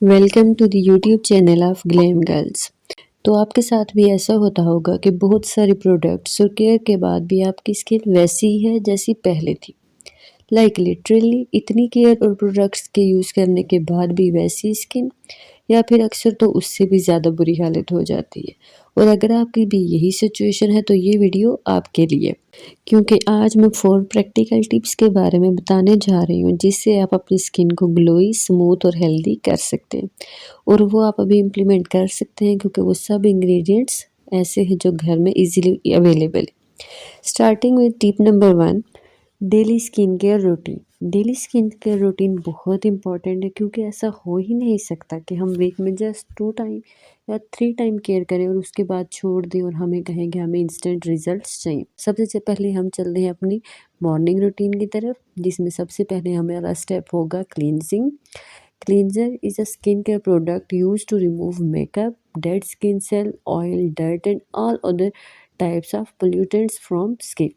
Welcome to the YouTube channel of Glam Girls. तो आपके साथ भी ऐसा होता होगा कि बहुत सारे प्रोडक्ट्स और केयर के बाद भी आपकी स्किन वैसी ही है जैसी पहले थी। लिटरली इतनी केयर और प्रोडक्ट्स के यूज़ करने के बाद भी वैसी स्किन, या फिर अक्सर तो उससे भी ज़्यादा बुरी हालत हो जाती है। और अगर आपकी भी यही सिचुएशन है तो ये वीडियो आपके लिए, क्योंकि आज मैं 4 प्रैक्टिकल टिप्स के बारे में बताने जा रही हूँ जिससे आप अपनी स्किन को ग्लोई, स्मूथ और हेल्दी कर सकते हैं। और वो आप अभी इम्प्लीमेंट कर सकते हैं क्योंकि वो सब इंग्रेडिएंट्स ऐसे हैं जो घर में इजीली अवेलेबल है। Starting with tip number 1, daily skin care routine. Daily skin care routine बहुत इंपॉर्टेंट है क्योंकि ऐसा हो ही नहीं सकता कि हम वीक में जस्ट 2 टाइम या 3 टाइम केयर करें और उसके बाद छोड़ दें और हमें कहें कि हमें इंस्टेंट रिजल्ट्स चाहिए। सबसे पहले हम चलते हैं अपनी मॉर्निंग रूटीन की तरफ, जिसमें सबसे पहले हमारा स्टेप होगा cleansing. Cleanser is a skincare product used to remove makeup, dead skin cell, oil, dirt and all other types of pollutants from skin।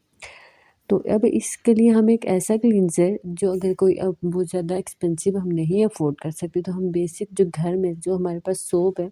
तो अब इसके लिए हम एक ऐसा क्लींजर, जो अगर कोई अब बहुत ज़्यादा एक्सपेंसिव हम नहीं अफोर्ड कर सकते तो हम बेसिक जो घर में जो हमारे पास सोप है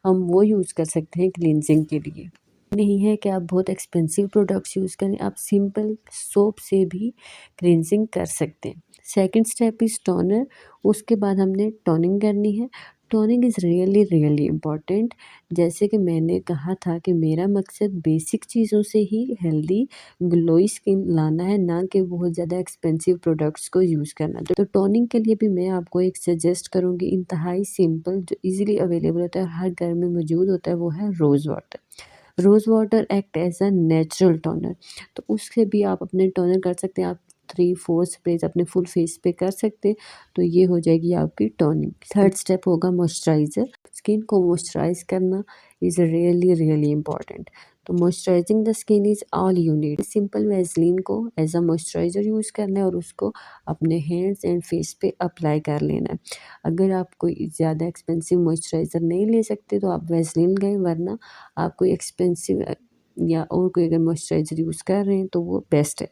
हम वो यूज़ कर सकते हैं क्लींजिंग के लिए। नहीं है कि आप बहुत एक्सपेंसिव प्रोडक्ट्स यूज़ करें, आप सिंपल सोप से भी क्लींजिंग कर सकते हैं। Second step is toner. उसके बाद हमने टोनिंग करनी है। Toning is really important. जैसे कि मैंने कहा था कि मेरा मकसद बेसिक चीज़ों से ही हेल्दी ग्लोई स्किन लाना है, ना कि बहुत ज़्यादा एक्सपेंसिव प्रोडक्ट्स को यूज़ करना। तो टोनिंग के लिए भी मैं आपको एक सजेस्ट करूँगी, इंतहाई सिंपल जो इजीली अवेलेबल होता है, हर घर में मौजूद होता है, वो है rose water. Rose water act as a natural toner, तो उससे भी आप अपने टोनर कर सकते हैं। आप 3-4 स्प्रेज अपने फुल फेस पे कर सकते हैं, तो ये हो जाएगी आपकी टोनिंग। थर्ड स्टेप होगा मॉइस्चराइज़र। स्किन को मॉइस्चराइज़ करना इज़ रियली इम्पॉर्टेंट। तो moisturising the skin is all you need. Simple Vaseline को एज अ मॉइस्चराइज़र यूज़ करना है और उसको अपने हैंड्स एंड फेस पे अप्लाई कर लेना है। अगर आप कोई ज़्यादा एक्सपेंसिव मॉइस्चराइज़र नहीं ले सकते तो आप वैसलीन लें, वरना आप कोई एक्सपेंसिव या और कोई अगर मॉइस्चराइज़र यूज़ कर रहे हैं तो वो बेस्ट है।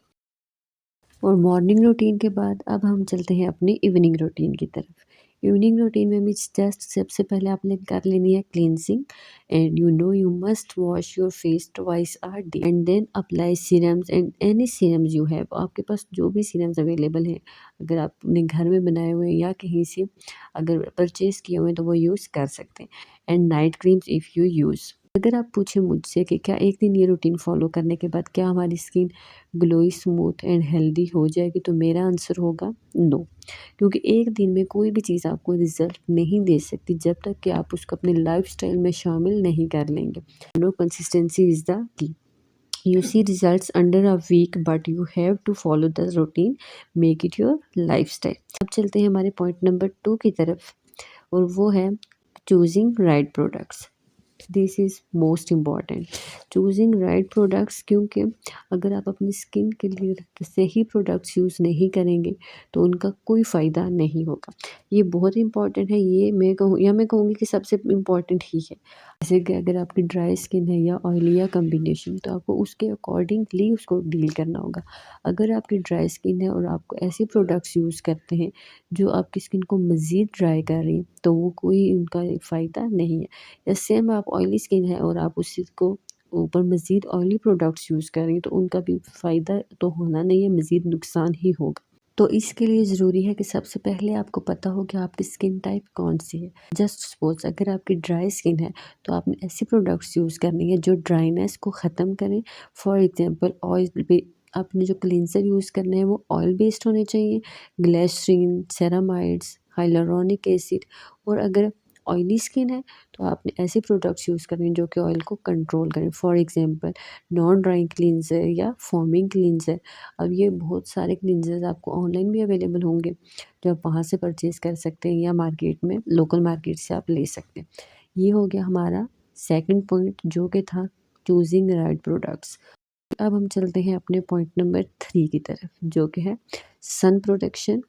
और मॉर्निंग रूटीन के बाद अब हम चलते हैं अपनी इवनिंग रूटीन की तरफ। इवनिंग रूटीन में भी जस्ट सबसे पहले आपने कर लेनी है cleansing, and you must wash your face twice a day and then apply serums and any serums you have. आपके पास जो भी सीरम्स अवेलेबल हैं, अगर आपने घर में बनाए हुए हैं या कहीं से अगर परचेज किए हुए हैं तो वो यूज़ कर सकते हैं। And night creams if you use. अगर आप पूछें मुझसे कि क्या एक दिन ये रूटीन फॉलो करने के बाद क्या हमारी skin glowy, smooth and healthy हो जाएगी, तो मेरा आंसर होगा नो। क्योंकि एक दिन में कोई भी चीज़ आपको रिजल्ट नहीं दे सकती जब तक कि आप उसको अपने लाइफस्टाइल में शामिल नहीं कर लेंगे। No, consistency is the key. You see results under a week, but you have to follow the routine, make it your lifestyle। अब चलते हैं हमारे पॉइंट नंबर 2 की तरफ, और वो है choosing right products. This is most important, choosing right products. क्योंकि अगर आप अपनी स्किन के लिए सही प्रोडक्ट्स यूज़ नहीं करेंगे तो उनका कोई फ़ायदा नहीं होगा। ये बहुत इम्पॉर्टेंट है, ये मैं कहूँगी कि सबसे इम्पॉर्टेंट ही है। जैसे कि अगर आपकी ड्राई स्किन है या ऑयली या कम्बिनेशन, तो आपको उसके अकॉर्डिंगली उसको डील करना होगा। अगर आपकी ड्राई स्किन है और आपको ऐसे प्रोडक्ट्स यूज़ करते हैं जो आपकी स्किन को मज़ीद ड्राई कर रही हैं, तो वो कोई उनका फ़ायदा नहीं है। या सेम आप ऑयली स्किन है और आप उसी को ऊपर मज़ीद ऑयली प्रोडक्ट्स यूज़ कर रही हैं, तो उनका भी फ़ायदा तो होना नहीं है, मज़ीद नुकसान ही होगा। तो इसके लिए ज़रूरी है कि सबसे पहले आपको पता हो कि आपकी स्किन टाइप कौन-सी है। जस्ट सपोज़ अगर आपकी ड्राई स्किन है, तो आपने ऐसी प्रोडक्ट्स यूज़ करनी है जो ड्राइनेस को ख़त्म करें। फॉर एग्ज़ाम्पल ऑयल बे आपने जो क्लींज़र यूज़ करने हैं वो ऑयल बेस्ड होने चाहिए, ग्लिसरीन, सेरामाइड्स, हाइलुरोनिक एसिड। और अगर ऑयली स्किन है तो आपने ऐसे प्रोडक्ट्स यूज़ करने हैं जो कि ऑयल को कंट्रोल करें। For example non drawing cleanser या फोमिंग क्लींज़र। अब ये बहुत सारे क्लींजर्स आपको ऑनलाइन भी अवेलेबल होंगे, जो आप वहाँ से परचेज़ कर सकते हैं या मार्केट में लोकल मार्केट से आप ले सकते हैं। ये हो गया हमारा सेकंड पॉइंट, जो कि था चूज़िंग राइट प्रोडक्ट्स। अब हम चलते हैं अपने पॉइंट नंबर 3 की तरफ, जो कि है sun protection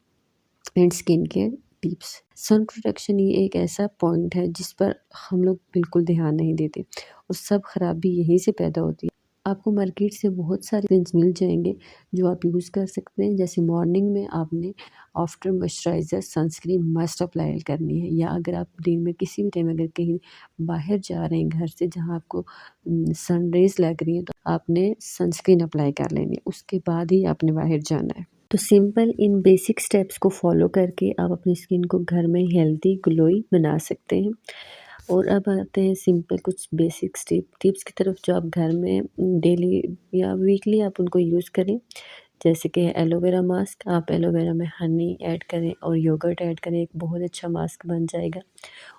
and skin care tips. Sun protection ये एक ऐसा पॉइंट है जिस पर हम लोग बिल्कुल ध्यान नहीं देते, और सब खराबी यहीं से पैदा होती है। आपको मार्केट से बहुत सारे क्रीम्स मिल जाएंगे जो आप यूज़ कर सकते हैं। जैसे मॉर्निंग में आपने after moisturiser sunscreen must apply करनी है, या अगर आप दिन में किसी भी टाइम अगर कहीं बाहर जा रहे हैं घर से जहाँ आपको सन रेज़ लग रही है, तो आपने सनस्क्रीन अप्लाई कर लेनी है, उसके बाद ही आपने बाहर जाना है। तो सिंपल इन बेसिक स्टेप्स को फॉलो करके आप अपनी स्किन को घर में हेल्दी ग्लोई बना सकते हैं। और अब आते हैं सिंपल कुछ बेसिक टिप्स की तरफ जो आप घर में डेली या वीकली आप उनको यूज़ करें। जैसे कि एलोवेरा मास्क, आप एलोवेरा में हनी ऐड करें और योगर्ट ऐड करें, एक बहुत अच्छा मास्क बन जाएगा।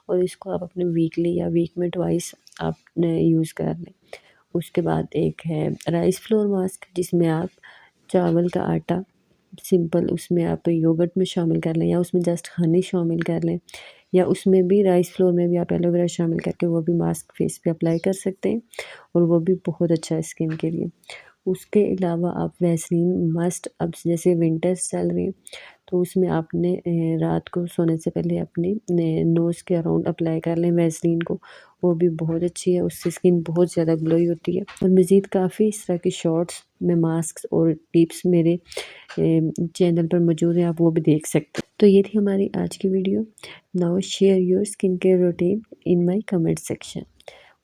और इसको आप अपने वीकली या वीक में ट्वाइस आप यूज़ कर लें। उसके बाद एक है राइस फ्लोर मास्क, जिसमें आप चावल का आटा सिंपल उसमें आप योगर्ट में शामिल कर लें, या उसमें जस्ट हनी शामिल कर लें, या उसमें भी राइस फ्लोर में भी आप एलोवेरा शामिल करके वो भी मास्क फेस पे अप्लाई कर सकते हैं, और वो भी बहुत अच्छा है स्किन के लिए। उसके अलावा आप वैसलीन मस्ट, अब जैसे विंटर्स चल रहे हैं तो उसमें आपने रात को सोने से पहले अपने नोज़ के अराउंड अप्लाई कर लें वैसलीन को, वो भी बहुत अच्छी है, उससे स्किन बहुत ज़्यादा ग्लोई होती है। और मज़ीद काफ़ी इस तरह के शॉर्ट्स में मास्क और टिप्स मेरे चैनल पर मौजूद हैं, आप वो भी देख सकते हैं। तो ये थी हमारी आज की video. Now share your skin care routine in my comment section.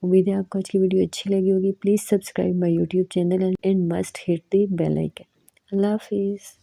उम्मीद है आपको आज की वीडियो अच्छी लगी होगी। Please subscribe my YouTube channel and must hit the bell icon. अल्लाह हाफिज़।